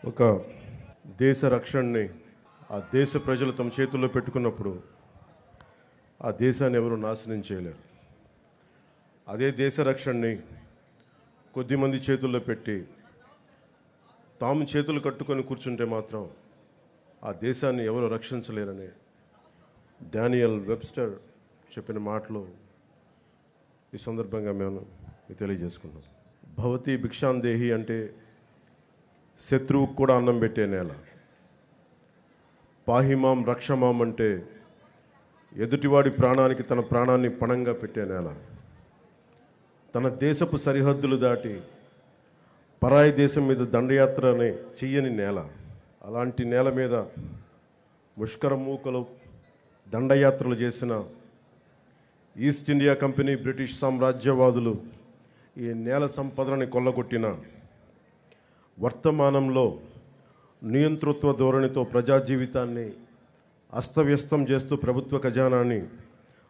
ఒక దేశ రక్షణని ఆ దేశ ప్రజలు తమ చేతుల్లో పెట్టుకున్నప్పుడు ఆ దేశాన్ని ఎవరు నాశనం చేయలేరు. అదే దేశ రక్షణని కొద్దిమంది చేతుల్లో పెట్టి తాము చేతులు కట్టుకొని కూర్చుంటే మాత్రం ఆ దేశాన్ని ఎవరు రక్షించలేరని డానియల్ వెబ్స్టర్ చెప్పిన మాటలు ఈ సందర్భంగా మేము తెలియజేసుకున్నాం. భవతి భిక్షాందేహి అంటే శత్రువుకు కూడా అన్నం పెట్టే నేల. పాహిమాం రక్షమాం అంటే ఎదుటివాడి ప్రాణానికి తన ప్రాణాన్ని పణంగా పెట్టే నేల. తన దేశపు సరిహద్దులు దాటి పరాయి దేశం మీద దండయాత్రని చెయ్యని నేల. అలాంటి నేల మీద ముష్కర మూకలు దండయాత్రలు చేసిన ఈస్ట్ ఇండియా కంపెనీ, బ్రిటిష్ సామ్రాజ్యవాదులు ఈ నేల సంపదలని కొల్లగొట్టిన వర్తమానంలో నియంతృత్వ ధోరణితో ప్రజా జీవితాన్ని అస్తవ్యస్తం చేస్తూ ప్రభుత్వ ఖజానాన్ని,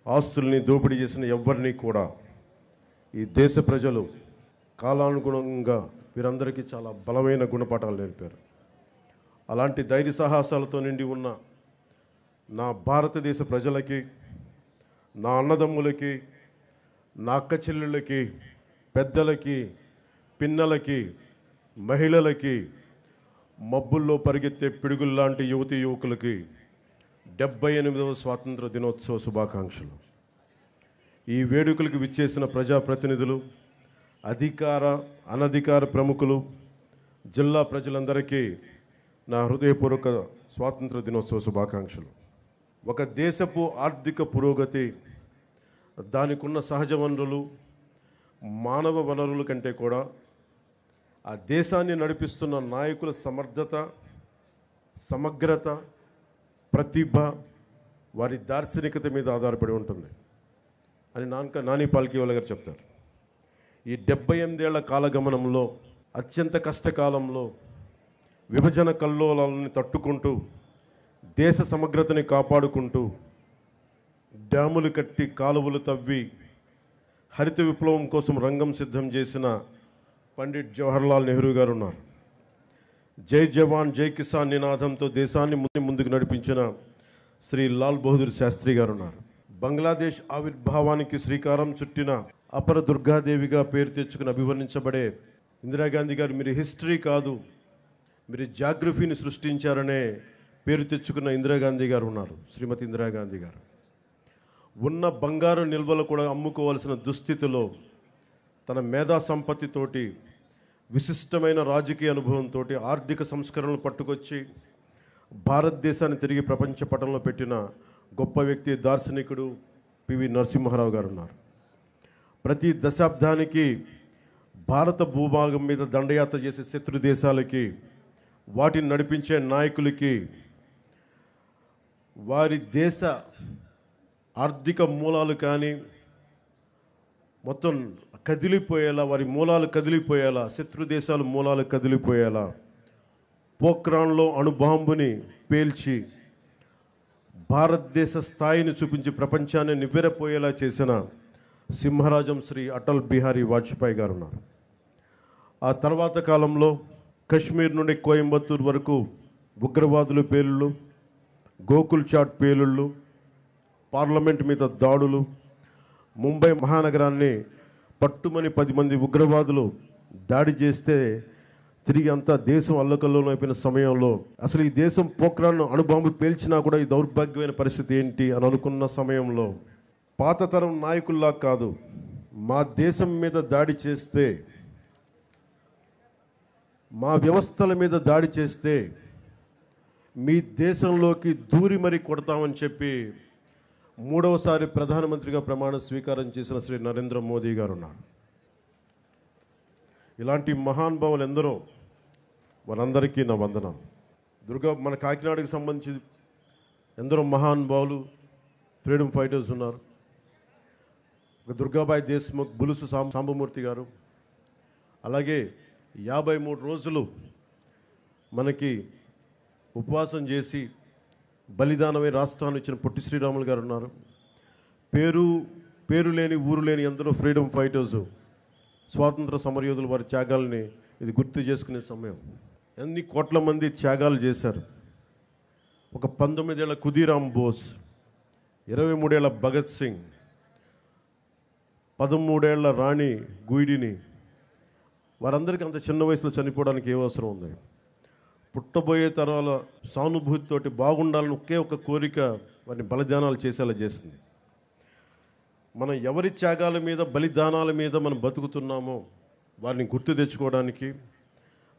ఆస్తుల్ని దోపిడీ చేసిన ఎవ్వరినీ కూడా ఈ దేశ ప్రజలు కాలానుగుణంగా వీరందరికీ చాలా బలమైన గుణపాఠాలు నేర్పారు. అలాంటి ధైర్య సాహసాలతో నిండి ఉన్న నా భారతదేశ ప్రజలకి, నా అన్నదమ్ములకి, నా అక్క చెల్లెళ్ళకి, పెద్దలకి, పిన్నలకి, మహిళలకి, మబ్బుల్లో పరిగెత్తే పిడుగుల్లాంటి యువతీ యువకులకి 78వ స్వాతంత్ర దినోత్సవ శుభాకాంక్షలు. ఈ వేడుకలకు విచ్చేసిన ప్రజాప్రతినిధులు, అధికార అనధికార ప్రముఖులు, జిల్లా ప్రజలందరికీ నా హృదయపూర్వక స్వాతంత్ర దినోత్సవ శుభాకాంక్షలు. ఒక దేశపు ఆర్థిక పురోగతి దానికున్న సహజ వనరులు, మానవ వనరుల కంటే కూడా ఆ దేశాన్ని నడిపిస్తున్న నాయకుల సమర్థత, సమగ్రత, ప్రతిభ, వారి దార్శనికత మీద ఆధారపడి ఉంటుంది అని నాని పాల్కీవాలా గారు చెప్తారు. ఈ 78 ఏళ్ల కాలగమనంలో, అత్యంత కష్టకాలంలో విభజన కల్లోలాలని తట్టుకుంటూ, దేశ సమగ్రతని కాపాడుకుంటూ, డ్యాములు కట్టి, కాలువలు తవ్వి, హరిత విప్లవం కోసం రంగం సిద్ధం చేసిన పండిట్ జవహర్లాల్ నెహ్రూ గారు ఉన్నారు. జై జవాన్ జై కిసాన్ నినాదంతో దేశాన్ని ముందుకు నడిపించిన శ్రీ లాల్ బహదూర్ శాస్త్రి గారు ఉన్నారు. బంగ్లాదేశ్ ఆవిర్భావానికి శ్రీకారం చుట్టిన అపర దుర్గాదేవిగా పేరు తెచ్చుకుని అభివర్ణించబడే ఇందిరాగాంధీ గారు, మీరు హిస్టరీ కాదు, మీరు జాగ్రఫీని సృష్టించారనే పేరు తెచ్చుకున్న ఇందిరాగాంధీ గారు ఉన్నారు. శ్రీమతి ఇందిరాగాంధీ గారు ఉన్న బంగారు నిల్వలు కూడా అమ్ముకోవాల్సిన దుస్థితిలో తన మేధా సంపత్తితోటి, విశిష్టమైన రాజకీయ అనుభవంతో ఆర్థిక సంస్కరణలు పట్టుకొచ్చి భారతదేశాన్ని తిరిగి ప్రపంచ పటంలో పెట్టిన గొప్ప వ్యక్తి, దార్శనికుడు పివి నరసింహారావు గారు ఉన్నారు. ప్రతి దశాబ్దానికి భారత భూభాగం మీద దండయాత్ర చేసే శత్రు దేశాలకి, వాటిని నడిపించే నాయకులకి వారి దేశ ఆర్థిక మూలాలు కానీ మొత్తం కదిలిపోయేలా, వారి మూలాలు కదిలిపోయేలా, శత్రు దేశాల మూలాలు కదిలిపోయేలా పోఖ్రాన్లో అణుబాంబుని పేల్చి భారతదేశ స్థాయిని చూపించి ప్రపంచాన్ని నివ్వెరపోయేలా చేసిన సింహరాజం శ్రీ అటల్ బిహారీ వాజ్పేయి గారు ఉన్నారు. ఆ తర్వాత కాలంలో కశ్మీర్ నుండి కోయంబత్తూర్ వరకు ఉగ్రవాదుల పేలుళ్ళు, గోకుల్ చాట్ పేలుళ్ళు, పార్లమెంట్ మీద దాడులు, ముంబై మహానగరాన్ని పట్టుమని 10 మంది ఉగ్రవాదులు దాడి చేస్తే తిరిగి అంతా దేశం అల్లకల్లోలం అయిపోయిన సమయంలో, అసలు ఈ దేశం పోఖ్రాన్ను అణుబాంబు పేల్చినా కూడా ఈ దౌర్భాగ్యమైన పరిస్థితి ఏంటి అని అనుకున్న సమయంలో, పాత తరం నాయకుల్లా కాదు, మా దేశం మీద దాడి చేస్తే, మా వ్యవస్థల మీద దాడి చేస్తే మీ దేశంలోకి దూరి మరీ కొడతామని చెప్పి 3వసారి ప్రధానమంత్రిగా ప్రమాణ స్వీకారం చేసిన శ్రీ నరేంద్ర మోదీ గారు ఉన్నారు. ఇలాంటి మహానుభావులు ఎందరో, వారందరికీ నా వందనం. మన కాకినాడకు సంబంధించి ఎందరో మహానుభావులు, ఫ్రీడమ్ ఫైటర్స్ ఉన్నారు. దుర్గాబాయి దేశ్ముఖ్, బులుసు సాంబమూర్తి గారు, అలాగే 53 రోజులు మనకి ఉపవాసం చేసి బలిదానమై రాష్ట్రాన్ని ఇచ్చిన పొట్టి శ్రీరాములు గారు ఉన్నారు. పేరు లేని ఊరు లేని ఎందరో ఫ్రీడమ్ ఫైటర్స్, స్వాతంత్ర సమరయోధులు వారి త్యాగాల్ని ఇది గుర్తు చేసుకునే సమయం. ఎన్ని కోట్ల మంది త్యాగాలు చేశారు. ఒక 19 ఏళ్ల ఖుదీరామ్ బోస్, 23 ఏళ్ల భగత్ సింగ్, 13 ఏళ్ల రాణి గుయిడిని, వారందరికీ అంత చిన్న వయసులో చనిపోవడానికి ఏ అవసరం ఉంది? పుట్టబోయే తరాల సానుభూతితోటి బాగుండాలని ఒకే ఒక కోరిక వారిని బలిదానాలు చేసేలా చేసింది. మనం ఎవరి త్యాగాల మీద, బలిదానాల మీద మనం బతుకుతున్నామో వారిని గుర్తు తెచ్చుకోవడానికి,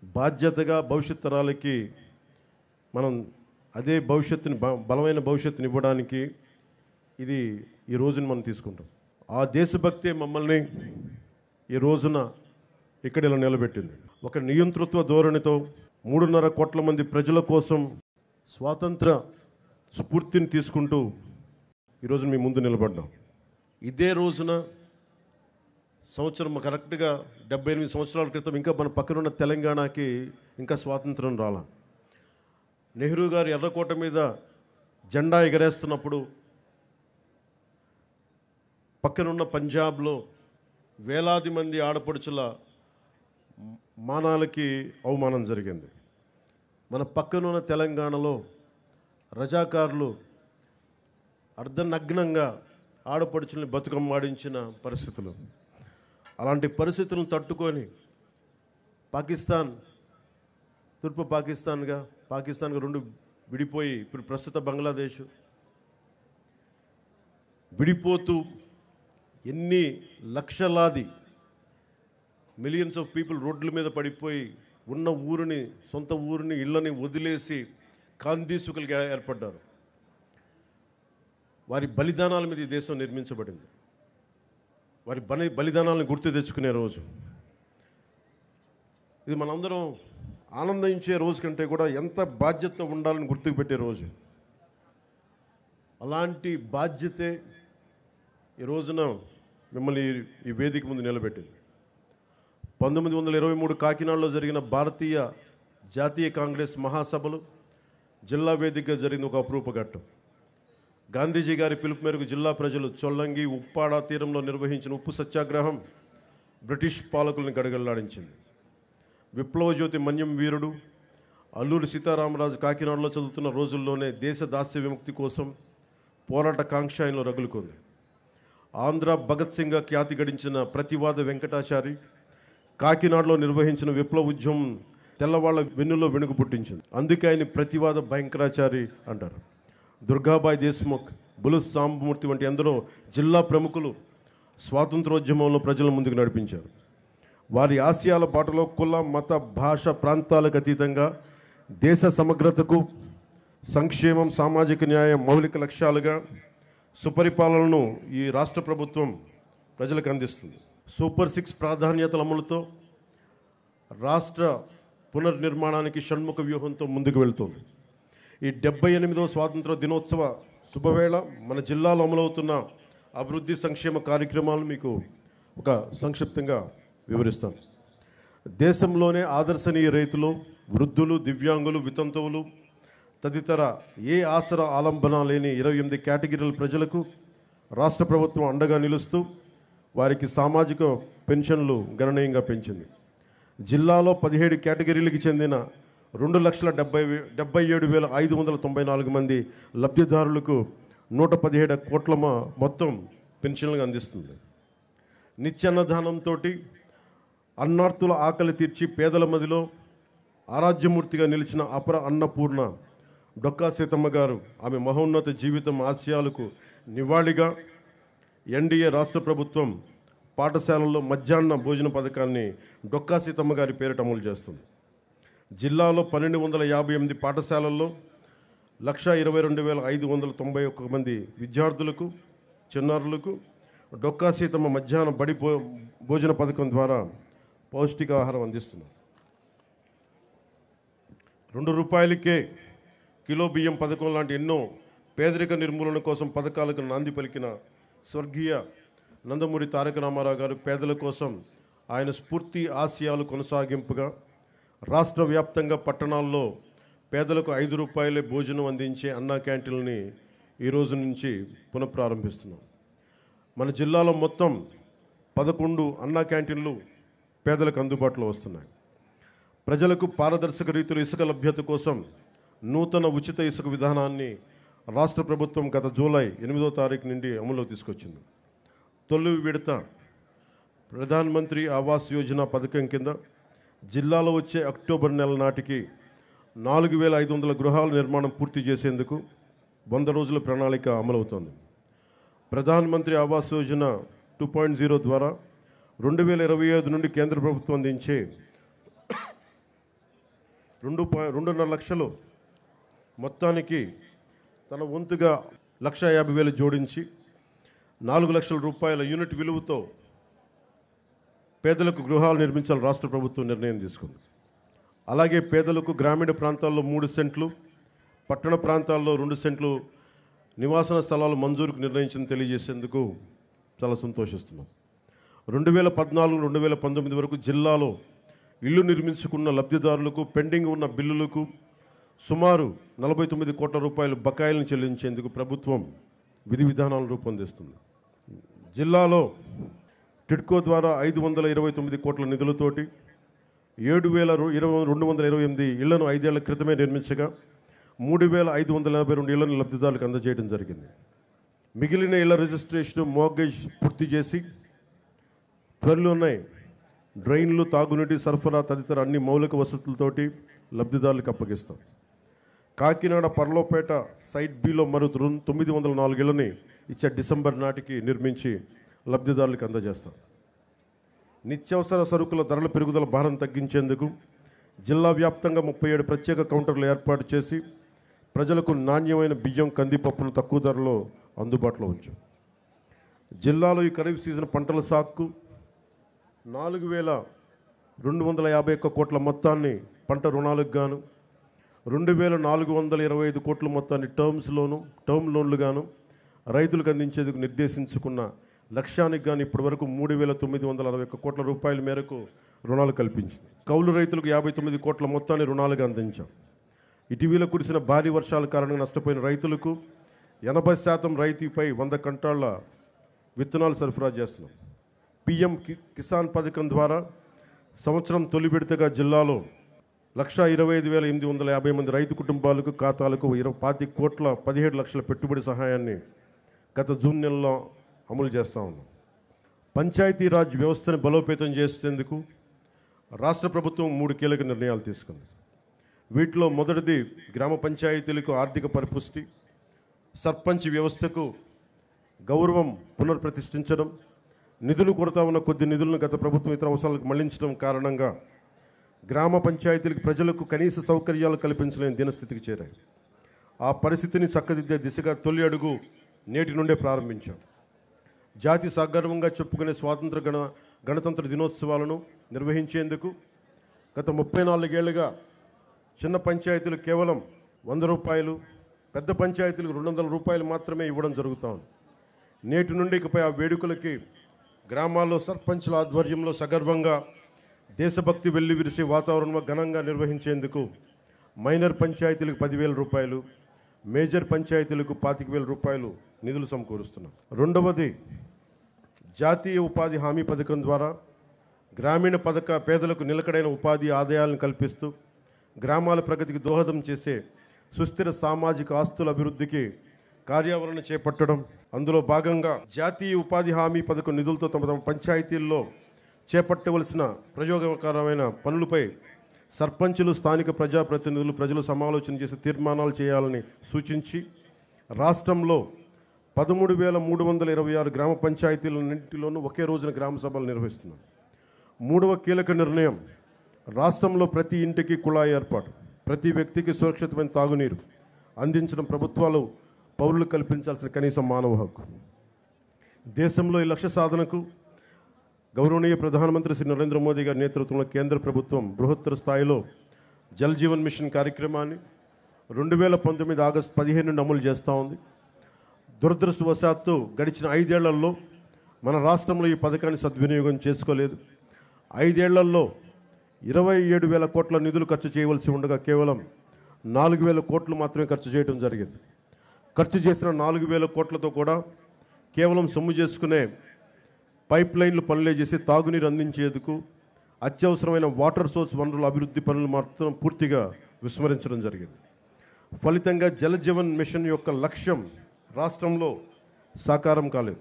బాధ్యతగా భవిష్యత్ తరాలకి మనం అదే భవిష్యత్తుని, బలమైన భవిష్యత్తుని ఇవ్వడానికి ఇది ఈ రోజుని మనం తీసుకుంటాం. ఆ దేశభక్తే మమ్మల్ని ఈ రోజున ఇక్కడ ఇలా నిలబెట్టింది. ఒక నియంతృత్వ ధోరణితో 3.5 కోట్ల మంది ప్రజల కోసం స్వాతంత్ర స్ఫూర్తిని తీసుకుంటూ ఈరోజు మీ ముందు నిలబడ్డాం. ఇదే రోజున సంవత్సరం కరెక్ట్గా 78 సంవత్సరాల క్రితం ఇంకా మన పక్కనున్న తెలంగాణకి ఇంకా స్వాతంత్రం రాలా. నెహ్రూ గారు ఎర్రకోట మీద జెండా ఎగరేస్తున్నప్పుడు పక్కనున్న పంజాబ్లో వేలాది మంది ఆడపడుచుల మానాలకి అవమానం జరిగింది. మన పక్కనున్న తెలంగాణలో రజాకారులు అర్ధనగ్నంగా ఆడపడుచుల్ని బతుకమ్మాడించిన పరిస్థితులు. అలాంటి పరిస్థితులను తట్టుకొని పాకిస్తాన్, తూర్పు పాకిస్తాన్గా 2 విడిపోయి ఇప్పుడు ప్రస్తుత బంగ్లాదేశ్ విడిపోతూ ఎన్ని లక్షలాది మిలియన్స్ ఆఫ్ పీపుల్ రోడ్ల మీద పడిపోయి ఉన్న ఊరిని, సొంత ఊరిని, ఇళ్ళని వదిలేసి కాందీసుకులుగా ఏర్పడ్డారు. వారి బలిదానాల మీద ఈ దేశం నిర్మించబడింది. వారి బలిదానాలను గుర్తు తెచ్చుకునే రోజు ఇది. మనందరం ఆనందించే రోజు కంటే కూడా ఎంత బాధ్యత ఉండాలని గుర్తుకు పెట్టే రోజు. అలాంటి బాధ్యతే ఈ రోజున మిమ్మల్ని ఈ వేదిక ముందు నిలబెట్టింది. 1923 కాకినాడలో జరిగిన భారతీయ జాతీయ కాంగ్రెస్ మహాసభలు జిల్లా వేదికగా జరిగిన ఒక అపురూప ఘట్టం. గాంధీజీ గారి పిలుపు మేరకు జిల్లా ప్రజలు చొల్లంగి, ఉప్పాడ తీరంలో నిర్వహించిన ఉప్పు సత్యాగ్రహం బ్రిటిష్ పాలకులను గడగడలాడించింది. విప్లవ జ్యోతి మన్యం వీరుడు అల్లూరి సీతారామరాజు కాకినాడలో చదువుతున్న రోజుల్లోనే దేశ దాస్య విముక్తి కోసం పోరాట కాంక్ష ఆయనలో రగులుకుంది. ఆంధ్ర భగత్ సింగ్గా ఖ్యాతి గడించిన ప్రతివాద వెంకటాచారి కాకినాడలో నిర్వహించిన విప్లవ ఉద్యమం తెల్లవాళ్ల వెన్నులో వెనుక పుట్టించింది. అందుకే ఆయన ప్రతివాద భయంకరాచారి అంటారు. దుర్గాబాయి దేశ్ముఖ్, బులు సాంబమూర్తి వంటి ఎందరో జిల్లా ప్రముఖులు స్వాతంత్రోద్యమంలో ప్రజల ముందుకు నడిపించారు. వారి ఆశయాల బాటలో కుల, మత, భాష, ప్రాంతాలకు అతీతంగా దేశ సమగ్రతకు, సంక్షేమం, సామాజిక న్యాయం మౌలిక లక్ష్యాలుగా సుపరిపాలనను ఈ రాష్ట్ర ప్రభుత్వం ప్రజలకు అందిస్తుంది. సూపర్ 6 ప్రాధాన్యతల అమలుతో రాష్ట్ర పునర్నిర్మాణానికి షణ్ముఖ వ్యూహంతో ముందుకు వెళ్తుంది. ఈ 78వ స్వాతంత్ర దినోత్సవ శుభవేళ మన జిల్లాలో అమలవుతున్న అభివృద్ధి సంక్షేమ కార్యక్రమాలను మీకు ఒక సంక్షిప్తంగా వివరిస్తాను. దేశంలోనే ఆదర్శనీయ రైతులు, వృద్ధులు, దివ్యాంగులు, వితంతువులు తదితర ఏ ఆసరా ఆలంబన లేని 28 కేటగిరీల ప్రజలకు రాష్ట్ర ప్రభుత్వం అండగా నిలుస్తూ వారికి సామాజిక పెన్షన్లు గణనీయంగా పెంచింది. జిల్లాలో 17 కేటగిరీలకు చెందిన 2,77,594 మంది లబ్ధిదారులకు 117 కోట్ల మొత్తం పెన్షన్లు అందిస్తుంది. నిత్యాన్నదానంతో అన్నార్తుల ఆకలి తీర్చి పేదల మదిలో ఆరాధ్యమూర్తిగా నిలిచిన అపర అన్నపూర్ణ డొక్కా సీతమ్మ గారు ఆమె మహోన్నత జీవితం ఆశయాలకు నివాళిగా ఎన్డీఏ రాష్ట్ర ప్రభుత్వం పాఠశాలల్లో మధ్యాహ్న భోజన పథకాన్ని డొక్కా సీతమ్మ గారి పేరిట అమలు చేస్తుంది. జిల్లాలో 1,258 పాఠశాలల్లో 1,22,591 మంది విద్యార్థులకు, చిన్నారులకు డొక్కా సీతమ్మ మధ్యాహ్న బడి భోజన పథకం ద్వారా పౌష్టికాహారం అందిస్తున్నారు. ₹2 కిలో బియ్యం పథకం లాంటి ఎన్నో పేదరిక నిర్మూలన కోసం పథకాలకు నాంది పలికిన స్వర్గీయ నందమూరి తారక రామారావు గారు పేదల కోసం ఆయన స్ఫూర్తి ఆశయాలు కొనసాగింపుగా రాష్ట్ర వ్యాప్తంగా పట్టణాల్లో పేదలకు ₹5 భోజనం అందించే అన్నా క్యాంటీన్లని ఈ రోజు నుంచి పునఃప్రారంభిస్తున్నాం. మన జిల్లాలో మొత్తం 11 అన్నా క్యాంటీన్లు పేదలకు అందుబాటులో వస్తున్నాయి. ప్రజలకు పారదర్శక రీతిలో ఇసుక లభ్యత కోసం నూతన ఉచిత ఇసుక విధానాన్ని రాష్ట్ర ప్రభుత్వం గత జూలై 8వ తారీఖు నుండి అమలులోకి తీసుకొచ్చింది. తొలి విడత ప్రధాన్ మంత్రి ఆవాస్ యోజన పథకం కింద జిల్లాలో వచ్చే అక్టోబర్ నెల నాటికి 4,500 గృహాల నిర్మాణం పూర్తి చేసేందుకు 100 రోజుల ప్రణాళిక అమలవుతోంది. ప్రధాన్ మంత్రి ఆవాస్ యోజన 2.0 ద్వారా 2025 నుండి కేంద్ర ప్రభుత్వం అందించే 2.5 లక్షలు మొత్తానికి తన వంతుగా 1,50,000 జోడించి 4 లక్షల రూపాయల యూనిట్ విలువతో పేదలకు గృహాలు నిర్మించాలని రాష్ట్ర ప్రభుత్వం నిర్ణయం తీసుకుంది. అలాగే పేదలకు గ్రామీణ ప్రాంతాల్లో 3 సెంట్లు, పట్టణ ప్రాంతాల్లో 2 సెంట్లు నివాసన స్థలాలు మంజూరుకు నిర్ణయించింది తెలియజేసేందుకు చాలా సంతోషిస్తున్నాం. 2014-2019 వరకు జిల్లాలో ఇల్లు నిర్మించుకున్న లబ్ధిదారులకు పెండింగ్ ఉన్న బిల్లులకు సుమారు 49 కోట్ల రూపాయలు బకాయిలను చెల్లించేందుకు ప్రభుత్వం విధి విధానాలను రూపొందిస్తుంది. జిల్లాలో టిడ్కో ద్వారా 529 కోట్ల నిధులతోటి 7,228 ఇళ్లను 5 ఏళ్ల క్రితమే నిర్మించగా 3,582 ఇళ్లను లబ్ధిదారులకు అందజేయడం జరిగింది. మిగిలిన ఇళ్ల రిజిస్ట్రేషన్, మోర్గేజ్ పూర్తి చేసి త్వరలోనే డ్రైన్లు, తాగునీటి సరఫరా తదితర అన్ని మౌలిక వసతులతోటి లబ్ధిదారులకు అప్పగిస్తాం. కాకినాడ పర్లోపేట సైట్ బిలో మరో 904 ఇళ్లని ఇచ్చే డిసెంబర్ నాటికి నిర్మించి లబ్ధిదారులకు అందజేస్తాం. నిత్యావసర సరుకుల ధరల పెరుగుదల భారం తగ్గించేందుకు జిల్లా వ్యాప్తంగా 37 ప్రత్యేక కౌంటర్లు ఏర్పాటు చేసి ప్రజలకు నాణ్యమైన బియ్యం, కందిపప్పును తక్కువ ధరలో అందుబాటులో ఉంచాం. జిల్లాలో ఈ ఖరీఫ్ సీజన్ పంటల సాగుకు 4,251 కోట్ల మొత్తాన్ని పంట రుణాలకు గాను, 2,425 కోట్ల మొత్తాన్ని టర్మ్ లోన్లు గాను రైతులకు అందించేందుకు నిర్దేశించుకున్న లక్ష్యానికి గాను ఇప్పటి వరకు 3,961 కోట్ల రూపాయల మేరకు రుణాలు కల్పించింది. కౌలు రైతులకు 59 కోట్ల మొత్తాన్ని రుణాలుగా అందించాం. ఇటీవల కురిసిన భారీ వర్షాల కారణంగా నష్టపోయిన రైతులకు 80% రైతుపై 100 క్వింటాళ్ల విత్తనాలు సరఫరా చేస్తున్నాం. పిఎం కిసాన్ పథకం ద్వారా సంవత్సరం తొలి విడతగా జిల్లాలో 125,850 మంది రైతు కుటుంబాలకు ఖాతాలకు 25 కోట్ల 17 లక్షల పెట్టుబడి సహాయాన్ని గత జూన్ నెలలో అమలు చేస్తూ ఉన్నాం. పంచాయతీరాజ్ వ్యవస్థను బలోపేతం చేసేందుకు రాష్ట్ర ప్రభుత్వం 3 కీలక నిర్ణయాలు తీసుకుంది. వీటిలో మొదటిది గ్రామ పంచాయతీలకు ఆర్థిక పరిపుష్టి, సర్పంచ్ వ్యవస్థకు గౌరవం పునర్ప్రతిష్ఠించడం, నిధులు కొరత ఉన్న కొద్ది నిధులను గత ప్రభుత్వం ఇతర అవసరాలకు మళ్లించడం కారణంగా గ్రామ పంచాయతీలకు ప్రజలకు కనీస సౌకర్యాలు కల్పించలేని దినస్థితికి చేరాయి. ఆ పరిస్థితిని చక్కదిద్దే దిశగా తొలి అడుగు నేటి నుండే ప్రారంభించాం. జాతి సగర్వంగా చెప్పుకునే గణతంత్ర దినోత్సవాలను నిర్వహించేందుకు గత 34 ఏళ్లుగా చిన్న పంచాయతీలు కేవలం 100 రూపాయలు, పెద్ద పంచాయతీలకు 200 రూపాయలు మాత్రమే ఇవ్వడం జరుగుతూ ఉంది. నేటి నుండి ఇకపై ఆ వేడుకలకి గ్రామాల్లో సర్పంచ్ల ఆధ్వర్యంలో సగర్వంగా దేశభక్తి వెల్లివిరిసే వాతావరణంలో ఘనంగా నిర్వహించేందుకు మైనర్ పంచాయతీలకు 10,000 రూపాయలు, మేజర్ పంచాయతీలకు 25,000 రూపాయలు నిధులు సమకూరుస్తున్నాం. రెండవది జాతీయ ఉపాధి హామీ పథకం ద్వారా గ్రామీణ పేదలకు నిలకడైన ఉపాధి ఆదాయాలను కల్పిస్తూ గ్రామాల ప్రగతికి దోహదం చేసే సుస్థిర సామాజిక ఆస్తుల అభివృద్ధికి కార్యాచరణ చేపట్టడం. అందులో భాగంగా జాతీయ ఉపాధి హామీ పథకం నిధులతో తమ పంచాయతీల్లో చేపట్టవలసిన ప్రయోగకరమైన పనులపై సర్పంచులు, స్థానిక ప్రజాప్రతినిధులు, ప్రజలు సమాలోచన చేసి తీర్మానాలు చేయాలని సూచించి రాష్ట్రంలో 13,326 గ్రామ పంచాయతీలన్నింటిలోనూ ఒకే రోజున గ్రామ సభలు నిర్వహిస్తున్నాం. మూడవ కీలక నిర్ణయం రాష్ట్రంలో ప్రతి ఇంటికి కుళాయి ఏర్పాటు, ప్రతి వ్యక్తికి సురక్షితమైన తాగునీరు అందించడం ప్రభుత్వాలు పౌరులు కల్పించాల్సిన కనీస మానవ హక్కు. దేశంలో ఈ లక్ష్య సాధనకు గౌరవనీయ ప్రధానమంత్రి శ్రీ నరేంద్ర మోదీ గారి నేతృత్వంలో కేంద్ర ప్రభుత్వం బృహత్తర స్థాయిలో జల్ జీవన్ మిషన్ కార్యక్రమాన్ని 2019 ఆగస్టు 15 నుండి అమలు చేస్తూ ఉంది. దురదృష్టవశాత్తు గడిచిన 5 ఏళ్లలో మన రాష్ట్రంలో ఈ పథకాన్ని సద్వినియోగం చేసుకోలేదు. 5 ఏళ్లలో 27,000 కోట్ల నిధులు ఖర్చు చేయవలసి ఉండగా కేవలం 4,000 కోట్లు మాత్రమే ఖర్చు చేయడం జరిగింది. ఖర్చు చేసిన 4,000 కోట్లతో కూడా కేవలం సొమ్ము చేసుకునే పైప్ లైన్లు పనులే చేసి తాగునీరు అందించేందుకు అత్యవసరమైన వాటర్ సోర్స్ వనరుల అభివృద్ధి పనులు మాత్రం పూర్తిగా విస్మరించడం జరిగింది. ఫలితంగా జలజీవన్ మిషన్ యొక్క లక్ష్యం రాష్ట్రంలో సాకారం కాలేదు.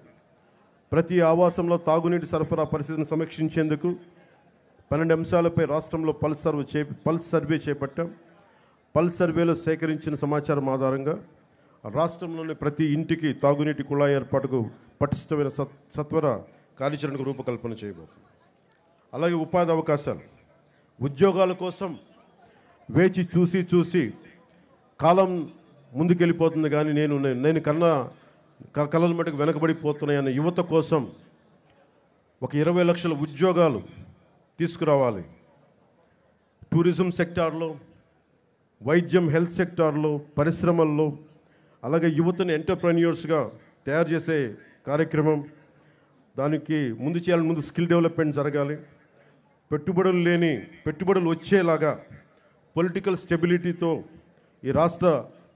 ప్రతి ఆవాసంలో తాగునీటి సరఫరా పరిస్థితిని సమీక్షించేందుకు 12 అంశాలపై రాష్ట్రంలో పల్స్ సర్వే చేపట్టాం. పల్స్ సర్వేలో సేకరించిన సమాచారం ఆధారంగా రాష్ట్రంలోని ప్రతి ఇంటికి తాగునీటి కుళాయి ఏర్పాటుకు పటిష్టమైన సత్వర కార్యాచరణకు రూపకల్పన చేయబోతుంది. అలాగే ఉపాధి అవకాశాలు, ఉద్యోగాల కోసం వేచి చూసి కాలం ముందుకెళ్ళిపోతుంది, కానీ నేను కళల మటుకు వెనకబడిపోతున్నాయన్న యువత కోసం ఒక 20 లక్షల ఉద్యోగాలు తీసుకురావాలి. టూరిజం సెక్టార్లో, వైద్యం, హెల్త్ సెక్టార్లో, పరిశ్రమల్లో, అలాగే యువతని ఎంటర్ప్రెన్యూర్స్గా తయారు చేసే కార్యక్రమం, దానికి ముందు స్కిల్ డెవలప్మెంట్ జరగాలి. పెట్టుబడులు వచ్చేలాగా పొలిటికల్ స్టెబిలిటీతో ఈ రాష్ట్ర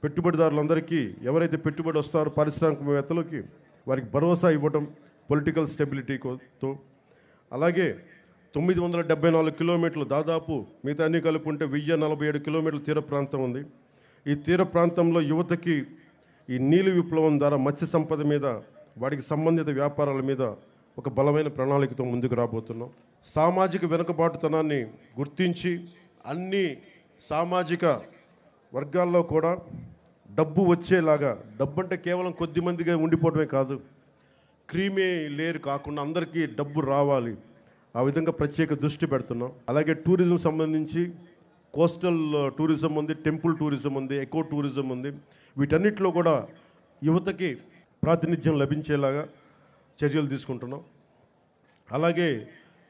పెట్టుబడిదారులందరికీ, ఎవరైతే పెట్టుబడి వస్తారో పారిశ్రామికవేత్తలకి, వారికి భరోసా ఇవ్వడం పొలిటికల్ స్టెబిలిటీతో. అలాగే 974 కిలోమీటర్లు, దాదాపు మిగతా అన్ని కలుపుకుంటే 1047 కిలోమీటర్ల తీర ప్రాంతం ఉంది. ఈ తీర ప్రాంతంలో యువతకి ఈ నీలి విప్లవం ద్వారా మత్స్య సంపద మీద, వాటికి సంబంధిత వ్యాపారాల మీద ఒక బలమైన ప్రణాళికతో ముందుకు రాబోతున్నాం. సామాజిక వెనుకబాటుతనాన్ని గుర్తించి అన్ని సామాజిక వర్గాల్లో కూడా డబ్బు వచ్చేలాగా, డబ్బు అంటే కేవలం కొద్ది మందిగా ఉండిపోవడమే కాదు, క్రీమీ లేయర్ కాకుండా అందరికీ డబ్బు రావాలి, ఆ విధంగా ప్రత్యేక దృష్టి పెడుతున్నాం. అలాగే టూరిజం సంబంధించి కోస్టల్ టూరిజం ఉంది, టెంపుల్ టూరిజం ఉంది, ఎకో టూరిజం ఉంది. వీటన్నిటిలో కూడా యువతకి ప్రాతినిధ్యం లభించేలాగా చర్యలు తీసుకుంటున్నాం. అలాగే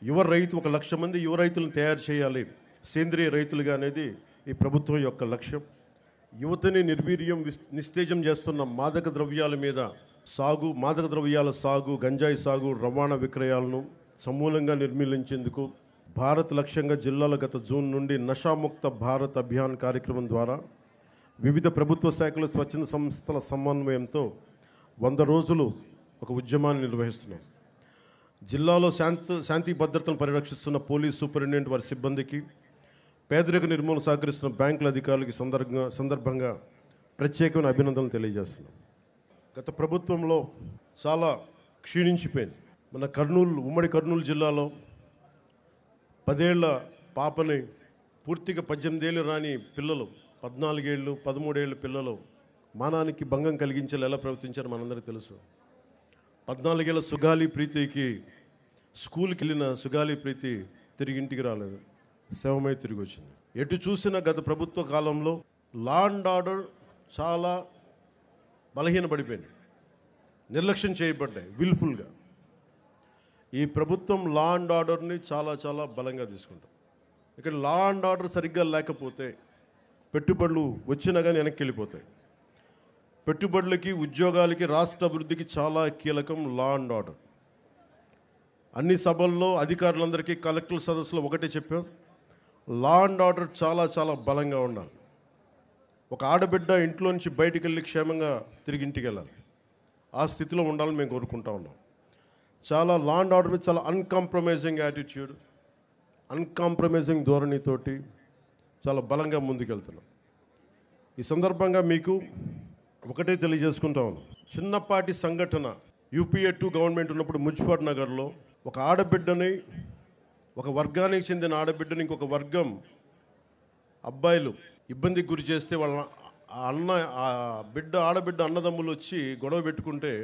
ఒక 1,00,000 మంది యువ రైతులను తయారు చేయాలి, సేంద్రియ రైతులుగా అనేది ఈ ప్రభుత్వం యొక్క లక్ష్యం. యువతని నిస్తేజం చేస్తున్న మాదక ద్రవ్యాల సాగు, గంజాయి సాగు, రవాణా విక్రయాలను సమూలంగా నిర్మూలించేందుకు భారత్ లక్ష్యంగా జిల్లాల గత జూన్ నుండి నషాముక్త భారత్ అభియాన్ కార్యక్రమం ద్వారా వివిధ ప్రభుత్వ శాఖలు, స్వచ్ఛంద సంస్థల సమన్వయంతో 100 రోజులు ఒక ఉద్యమాన్ని నిర్వహిస్తున్నాం. జిల్లాలో శాంతి భద్రతను పరిరక్షిస్తున్న పోలీస్ సూపరింటెండెంట్, వారి సిబ్బందికి, పేదరిక నిర్మూలన సహకరిస్తున్న బ్యాంకుల అధికారులకి సందర్భంగా ప్రత్యేకమైన అభినందనలు తెలియజేస్తున్నాం. గత ప్రభుత్వంలో చాలా క్షీణించిపోయింది. మన ఉమ్మడి కర్నూలు జిల్లాలో 10 ఏళ్ల పాపని పూర్తిగా 18 ఏళ్ళు రాని పిల్లలు, 14 ఏళ్ళు 13 ఏళ్ళ పిల్లలు మానానికి భంగం కలిగించేలా ఎలా ప్రవర్తించారో మనందరికీ తెలుసు. 14 ఏళ్ళ సుగాలి ప్రీతికి స్కూల్కి వెళ్ళిన సుగాలి ప్రీతి తిరిగి ఇంటికి రాలేదు, శవమై తిరిగి వచ్చింది. ఎటు చూసిన గత ప్రభుత్వ కాలంలో లా అండ్ ఆర్డర్ చాలా బలహీనపడిపోయింది, నిర్లక్ష్యం చేయబడ్డాయి విల్ఫుల్గా. ఈ ప్రభుత్వం లా అండ్ ఆర్డర్ని చాలా బలంగా తీసుకుంటాం. ఇక్కడ లా అండ్ ఆర్డర్ సరిగ్గా లేకపోతే పెట్టుబడులు వచ్చినా కానీ వెనక్కి వెళ్ళిపోతాయి. పెట్టుబడులకి, ఉద్యోగాలకి, రాష్ట్ర అభివృద్ధికి చాలా కీలకం లా అండ్ ఆర్డర్. అన్ని సభల్లో అధికారులందరికీ, కలెక్టర్ సదస్సులో ఒకటే చెప్పాం, లా అండ్ ఆర్డర్ చాలా బలంగా ఉండాలి. ఒక ఆడబిడ్డ ఇంట్లో నుంచి బయటికి వెళ్ళి క్షేమంగా తిరిగి ఇంటికి వెళ్ళాలి, ఆ స్థితిలో ఉండాలని మేము కోరుకుంటా ఉన్నాం. చాలా లా అండ్ ఆర్డర్ మీద చాలా అన్కాంప్రమైజింగ్ యాటిట్యూడ్, అన్కాంప్రమైజింగ్ ధోరణితోటి చాలా బలంగా ముందుకెళ్తున్నాం. ఈ సందర్భంగా మీకు ఒకటే తెలియజేసుకుంటా ఉన్నాం. చిన్నపాటి సంఘటన, UPA 2 గవర్నమెంట్ ఉన్నప్పుడు ముజ్ఫర్ నగర్లో ఒక ఆడబిడ్డని, ఒక వర్గానికి చెందిన ఆడబిడ్డని ఇంకొక వర్గం అబ్బాయిలు ఇబ్బందికి గురి చేస్తే వాళ్ళ ఆడబిడ్డ అన్నదమ్ములు వచ్చి గొడవ పెట్టుకుంటే,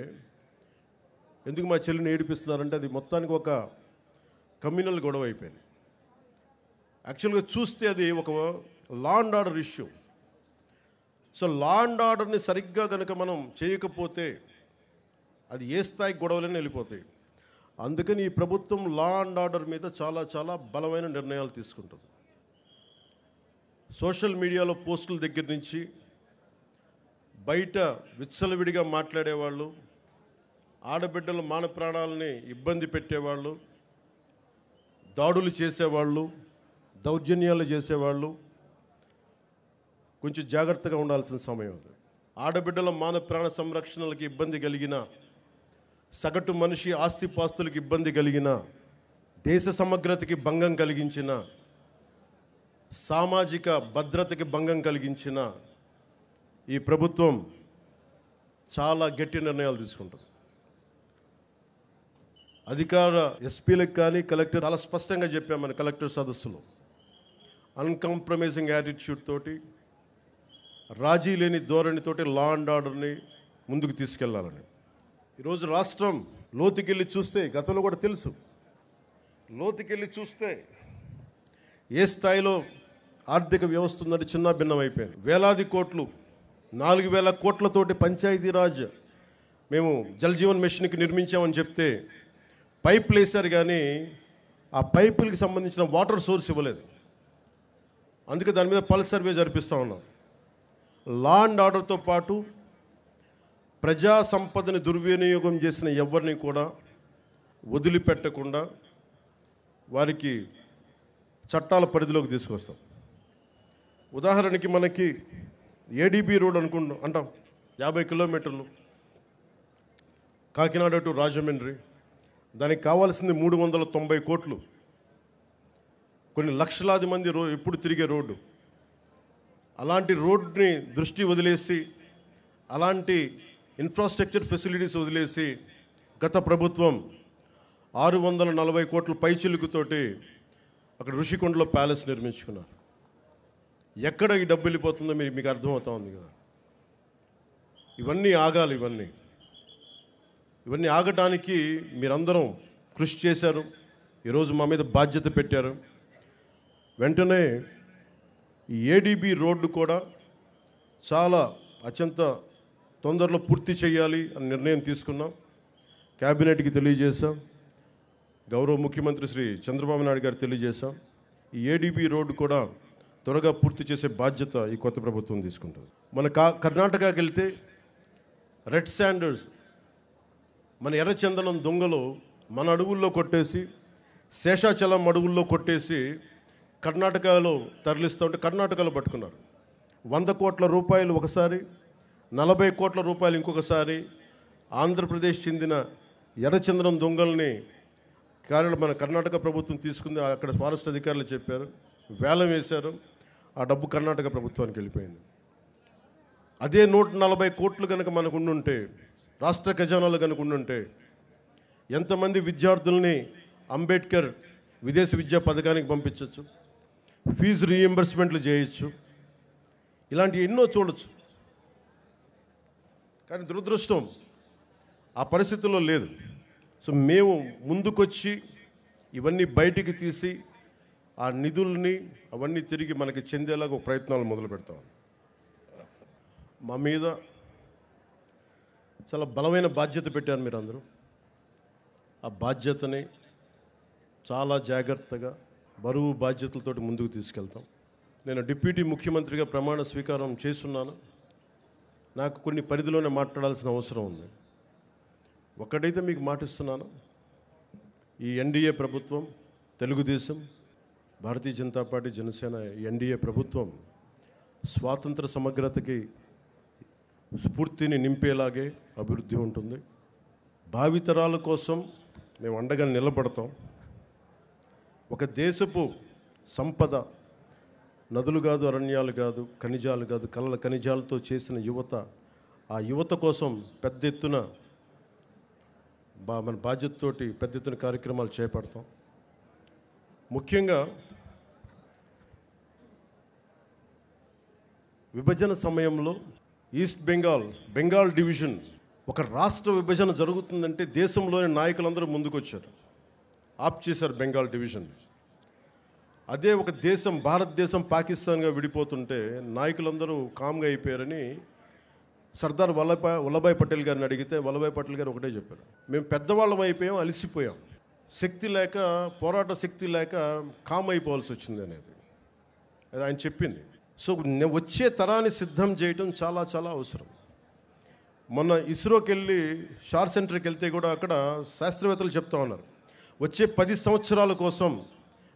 ఎందుకు మా చెల్లిని ఏడిపిస్తున్నారంటే అది మొత్తానికి ఒక కమ్యూనల్ గొడవ అయిపోయింది. యాక్చువల్గా చూస్తే అది ఒక law and order issue. So law and ఆర్డర్ని సరిగ్గా కనుక మనం చేయకపోతే అది ఏ స్థాయికి గొడవలైనా వెళ్ళిపోతాయి. అందుకని ఈ ప్రభుత్వం లా అండ్ ఆర్డర్ మీద చాలా బలమైన నిర్ణయాలు తీసుకుంటుంది. సోషల్ మీడియాలో పోస్టుల దగ్గర నుంచి బయట విచ్చలవిడిగా మాట్లాడేవాళ్ళు, ఆడబిడ్డల మాన ప్రాణాలని ఇబ్బంది పెట్టేవాళ్ళు, దాడులు చేసేవాళ్ళు, దౌర్జన్యాలు చేసేవాళ్ళు కొంచెం జాగ్రత్తగా ఉండాల్సిన సమయం అది. ఆడబిడ్డల మాన ప్రాణ సంరక్షణలకు ఇబ్బంది కలిగిన, సగటు మనిషి ఆస్తిపాస్తులకు ఇబ్బంది కలిగిన దేశ సమగ్రతకి భంగం కలిగించిన, సామాజిక భద్రతకి భంగం కలిగించిన ఈ ప్రభుత్వం చాలా గట్టి నిర్ణయాలు తీసుకుంటుంది. అధికార ఎస్పీలకు కానీ కలెక్టర్ చాలా స్పష్టంగా చెప్పాం మన కలెక్టర్ సదస్సులో, అన్కాంప్రమైజింగ్ యాటిట్యూడ్ తోటి, రాజీ లేని ధోరణితోటి లా అండ్ ఆర్డర్ని ముందుకు తీసుకెళ్లాలని. ఈరోజు రాష్ట్రం లోతుకెళ్ళి చూస్తే, గతంలో కూడా తెలుసు, లోతుకెళ్ళి చూస్తే ఏ స్థాయిలో ఆర్థిక వ్యవస్థ ఉందంటే చిన్న భిన్నం అయిపోయింది. వేలాది కోట్లు, 4,000 కోట్లతోటి పంచాయతీరాజ్ మేము జల్ జీవన్ మిషన్కి నిర్మించామని చెప్తే పైపులు వేశారు, కానీ ఆ పైపులకి సంబంధించిన వాటర్ సోర్స్ ఇవ్వలేదు. అందుకే దాని మీద పల్స్ సర్వే జరిపిస్తూ ఉన్నాం. లా అండ్ ఆర్డర్తో పాటు ప్రజా సంపదని దుర్వినియోగం చేసిన ఎవరిని కూడా వదిలిపెట్టకుండా వారికి చట్టాల పరిధిలోకి తీసుకొస్తాం. ఉదాహరణకి మనకి ఏడీబీ రోడ్ అంటాం, 50 కిలోమీటర్లు కాకినాడ టు రాజమండ్రి. దానికి కావాల్సింది 390 కోట్లు. కొన్ని లక్షలాది మంది ఎప్పుడు తిరిగే రోడ్డు. అలాంటి రోడ్ని దృష్టి వదిలేసి, అలాంటి ఇన్ఫ్రాస్ట్రక్చర్ ఫెసిలిటీస్ వదిలేసి గత ప్రభుత్వం 640 కోట్ల పైచిలుకుతోటి అక్కడ ఋషికొండలో ప్యాలెస్ నిర్మించుకున్నారు. ఎక్కడ ఈ డబ్బు వెళ్ళిపోతుందో మీకు అర్థమవుతా ఉంది కదా. ఇవన్నీ ఆగాలి. ఇవన్నీ ఆగటానికి మీరందరం కృషి చేశారు. ఈరోజు మా మీద బాధ్యత పెట్టారు. వెంటనే ఈ ఏడీబీ రోడ్డు కూడా చాలా అత్యంత తొందరలో పూర్తి చేయాలి అని నిర్ణయం తీసుకున్నాం. క్యాబినెట్కి తెలియజేశాం. గౌరవ ముఖ్యమంత్రి శ్రీ చంద్రబాబు నాయుడు గారు తెలియజేశాం. ఈ ఏడీబీ రోడ్డు కూడా త్వరగా పూర్తి చేసే బాధ్యత ఈ కొత్త ప్రభుత్వం తీసుకుంటుంది. మన కర్ణాటకకి వెళ్తే రెడ్ శాండర్స్, మన ఎర్రచందనం దొంగలు మన అడవుల్లో కొట్టేసి, శేషాచలం అడవుల్లో కొట్టేసి కర్ణాటకలో తరలిస్తూ ఉంటే కర్ణాటకలో పట్టుకున్నారు. 100 కోట్ల రూపాయలు ఒకసారి, 40 కోట్ల రూపాయలు ఇంకొకసారి. ఆంధ్రప్రదేశ్ చెందిన ఎర్రచందనం దొంగల్ని మన కర్ణాటక ప్రభుత్వం తీసుకుంది. అక్కడ ఫారెస్ట్ అధికారులు చెప్పారు, వేలం వేశారు. ఆ డబ్బు కర్ణాటక ప్రభుత్వానికి వెళ్ళిపోయింది. అదే 140 కోట్లు కనుక మనకు ఉండుంటే, రాష్ట్ర ఖజానాలు కనుక ఉండుంటే, ఎంతమంది విద్యార్థుల్ని అంబేద్కర్ విదేశీ విద్యా పథకానికి పంపించవచ్చు, ఫీజు రీఎంబర్స్మెంట్లు చేయొచ్చు, ఇలాంటివి ఎన్నో చూడొచ్చు. కానీ దురదృష్టం ఆ పరిస్థితుల్లో లేదు. సో మేము ముందుకొచ్చి ఇవన్నీ బయటికి తీసి ఆ నిధుల్ని అవన్నీ తిరిగి మనకి చెందేలాగా ప్రయత్నాలు మొదలు పెడతాం. మా మీద చాలా బలమైన బాధ్యత పెట్టారు మీరందరూ. ఆ బాధ్యతని చాలా జాగ్రత్తగా, బరువు బాధ్యతలతోటి ముందుకు తీసుకెళ్తాం. నేను డిప్యూటీ ముఖ్యమంత్రిగా ప్రమాణ స్వీకారం చేస్తున్నాను. నాకు కొన్ని పరిధిలోనే మాట్లాడాల్సిన అవసరం ఉంది. ఒకటైతే మీకు మాటిస్తున్నాను, ఈ ఎన్డీఏ ప్రభుత్వం, తెలుగుదేశం, భారతీయ జనతా పార్టీ, జనసేన ఎన్డీఏ ప్రభుత్వం స్వాతంత్ర సమగ్రతకి స్ఫూర్తిని నింపేలాగే అభివృద్ధి ఉంటుంది. భావితరాల కోసం మేము అండగా నిలబడతాం. ఒక దేశపు సంపద నదులు కాదు, అరణ్యాలు కాదు, ఖనిజాలు కాదు, కళ్ళ ఖనిజాలతో చేసిన యువత. ఆ యువత కోసం పెద్ద ఎత్తున మన బాధ్యతతోటి పెద్ద ఎత్తున కార్యక్రమాలు చేపడతాం. ముఖ్యంగా విభజన సమయంలో ఈస్ట్ బెంగాల్ డివిజన్, ఒక రాష్ట్ర విభజన జరుగుతుందంటే దేశంలోని నాయకులందరూ ముందుకొచ్చారు, ఆప్ చేశారు బెంగాల్ డివిజన్. అదే ఒక దేశం, భారతదేశం పాకిస్తాన్గా విడిపోతుంటే నాయకులందరూ కామ్గా అయిపోయారని సర్దార్ వల్లభాయ్ పటేల్ గారిని అడిగితే వల్లభాయ్ పటేల్ గారు ఒకటే చెప్పారు, మేము పెద్దవాళ్ళం అయిపోయాం, అలసిపోయాం, శక్తి లేక, పోరాట శక్తి లేక కామ్ అయిపోవాల్సి వచ్చింది అనేది అది ఆయన చెప్పింది. సో వచ్చే తరాన్ని సిద్ధం చేయడం చాలా చాలా అవసరం. మొన్న ఇస్రోకి వెళ్ళి షార్ సెంటర్కి వెళ్తే కూడా అక్కడ శాస్త్రవేత్తలు చెప్తా ఉన్నారు, వచ్చే 10 సంవత్సరాల కోసం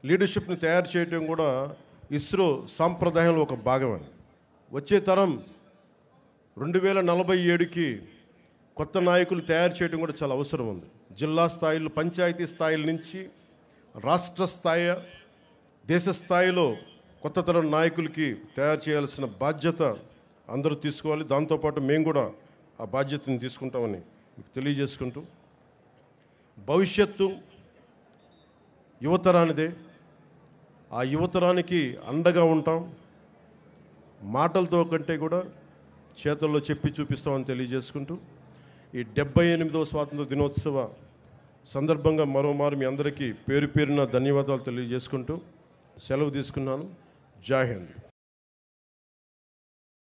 లీడర్షిప్ని తయారు చేయడం కూడా ఇస్రో సాంప్రదాయంలో ఒక భాగం అని. వచ్చే తరం 2047కి కొత్త నాయకులు తయారు చేయడం కూడా చాలా అవసరం ఉంది. జిల్లా స్థాయిలో, పంచాయతీ స్థాయిల నుంచి రాష్ట్ర స్థాయి, దేశ స్థాయిలో కొత్త తరం నాయకులకి తయారు చేయాల్సిన బాధ్యత అందరూ తీసుకోవాలి. దాంతోపాటు మేము కూడా ఆ బాధ్యతను తీసుకుంటామని మీకు తెలియజేసుకుంటూ, భవిష్యత్తు యువతరానిదే. ఆ యువతరానికి అండగా ఉంటాం. మాటలతో కంటే కూడా చేతుల్లో చెప్పి చూపిస్తామని తెలియజేసుకుంటూ, ఈ 78వ స్వాతంత్ర దినోత్సవ సందర్భంగా మరోమారు మీ అందరికీ పేరు పేరున ధన్యవాదాలు తెలియజేసుకుంటూ సెలవు తీసుకున్నాను. జై హింద్.